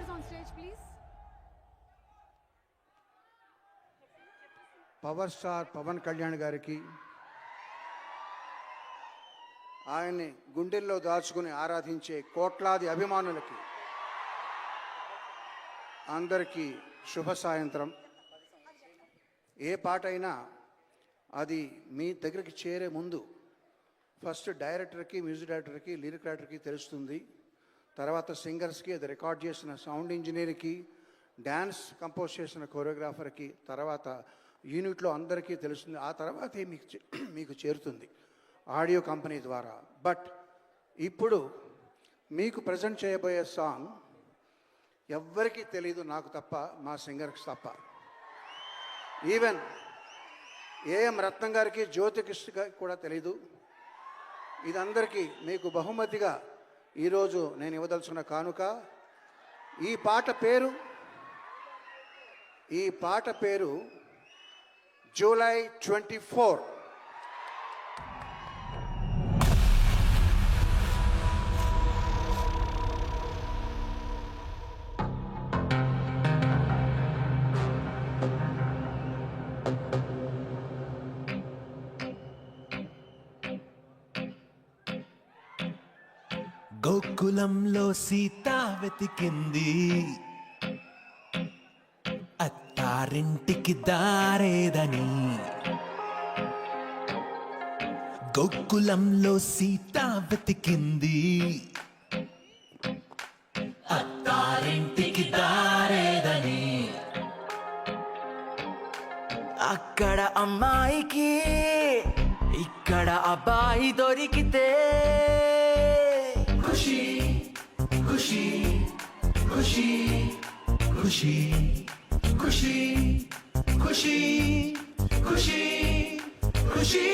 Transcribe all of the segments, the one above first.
Singers on stage please. Power star Pawan Kalyan గారికి, ఆయన్ని గుండెల్లో దాచుకుని ఆరాధించే కోట్లాది అభిమానులకి అందరికీ శుభ సాయంత్రం. ఏ పాట అయినా అది మీ దగ్గరికి చేరే ముందు ఫస్ట్ డైరెక్టర్కి, మ్యూజిక్ డైరెక్టర్కి, లిరిక్ రైటర్కి తెలుస్తుంది. తర్వాత సింగర్స్కి, అది రికార్డ్ చేసిన సౌండ్ ఇంజనీర్కి, డ్యాన్స్ కంపోజ్ చేసిన కొరియోగ్రాఫర్కి, తర్వాత యూనిట్లో అందరికీ తెలుస్తుంది. ఆ తర్వాతే మీకు చేరుతుంది ఆడియో కంపెనీ ద్వారా. బట్ ఇప్పుడు మీకు ప్రజెంట్ చేయబోయే సాంగ్ ఎవ్వరికీ తెలీదు, నాకు తప్ప, మా సింగర్కి తప్ప. ఈవెన్ ఏఎం రత్నం గారికి, జ్యోతికృష్ణ గారికి కూడా తెలీదు. ఇదందరికీ మీకు బహుమతిగా ఈరోజు నేను ఇవ్వదలుచున్న కానుక. ఈ పాట పేరు జూలై 24. గోకులంలో సీత వెతికింది, అత్తారింటికి దారేదని. గోకులంలో సీత వెతికింది, అత్తారింటికి దారేదని. అక్కడ అమ్మాయికి ఇక్కడ అబ్బాయి దొరికితే ఖుషి ఖుషి ఖుషి ఖుషి ఖుషి ఖుషి ఖుషి ఖుషి.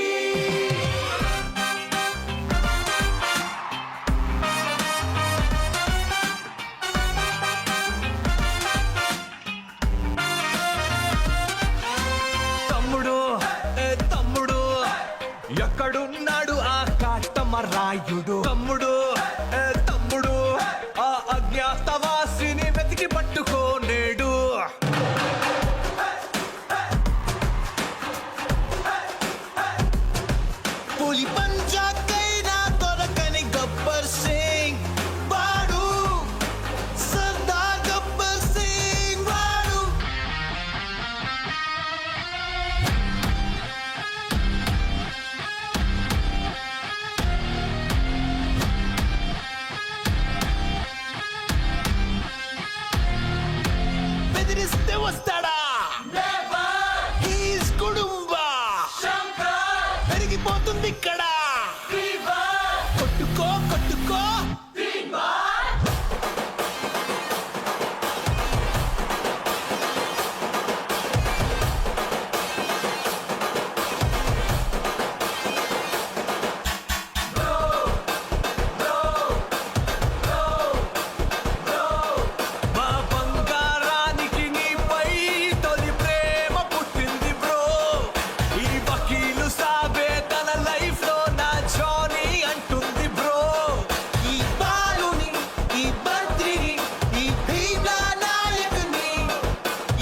తమ్ముడు తమ్ముడు ఎక్కడున్నాడు ఆ కాటమరాయుడు? తమ్ముడు తమ్ముడు ఆ అజ్ఞాతవాసిని వెతికి పట్టుకోనేడు. పులి పంజాకైనా దొరకని గబ్బర్ సింగ్ వాడు, సర్దార్ గబ్బర్ సింగ్ వాడు. బెదిరిస్తే వస్తాడా? హీస్ కుడుంబా పెరిగిపోతుంది ఇక్కడ. కొట్టుకో కొట్టుకో మా బంగారానికి నీపై తొలి ప్రేమ పుట్టింది బ్రో. ఈ వకీలు సాబే తన లైఫ్ లో నా జానీ అంటుంది బ్రో. ఈ బాలుని, ఈ బద్రిని, ఈ భీమ్లా నాయకుని,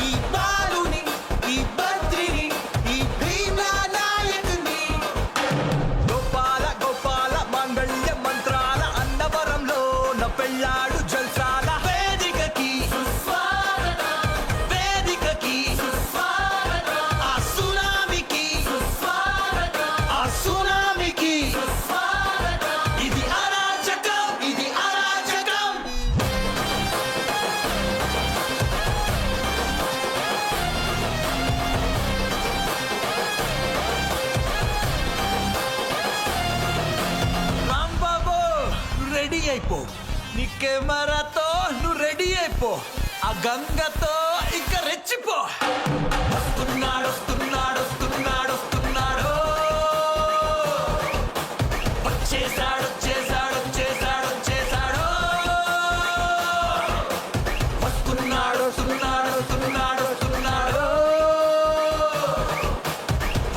ఈ బాలుని, ఈ బద్రిని, ఈ భీమ్లా నాయకుని. గోపాల గోపాల మాంగళ్య మంత్రాల అన్నవరంలో నా పెళ్ళాడు జల్సాల. వేదికకి వేదికకి ఆ సునామికి ఆ సునామికి. ఇది అరాచకం, ఇది అరాచకం. రాంబాబు రెడీ అయిపో, నీ కెమెరాతో నువ్వు రెడీ అయిపో. ఆ గంగతో ఇక రెచ్చిపో. వస్తున్నాడు వస్తున్నాడు వస్తున్నాడు వస్తున్నాడు, వచ్చేసాడు వచ్చేసాడు వచ్చేసాడు వచ్చేసాడు. వస్తున్నాడు వస్తున్నాడు వస్తున్నాడు వస్తున్నాడు,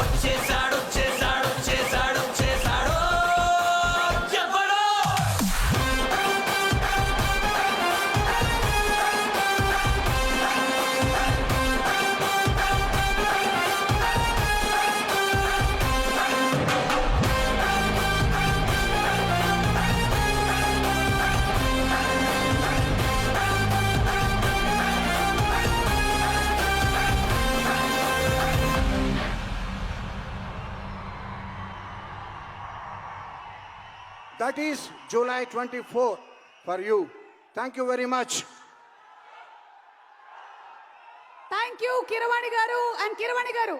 వచ్చేసాడు వచ్చేసాడు వచ్చేసాడు వచ్చేసాడు. ఎవడో That is July 24 for you. Thank you very much. Thank you Keeravani గారు అండ్ కిరవాణి గారు.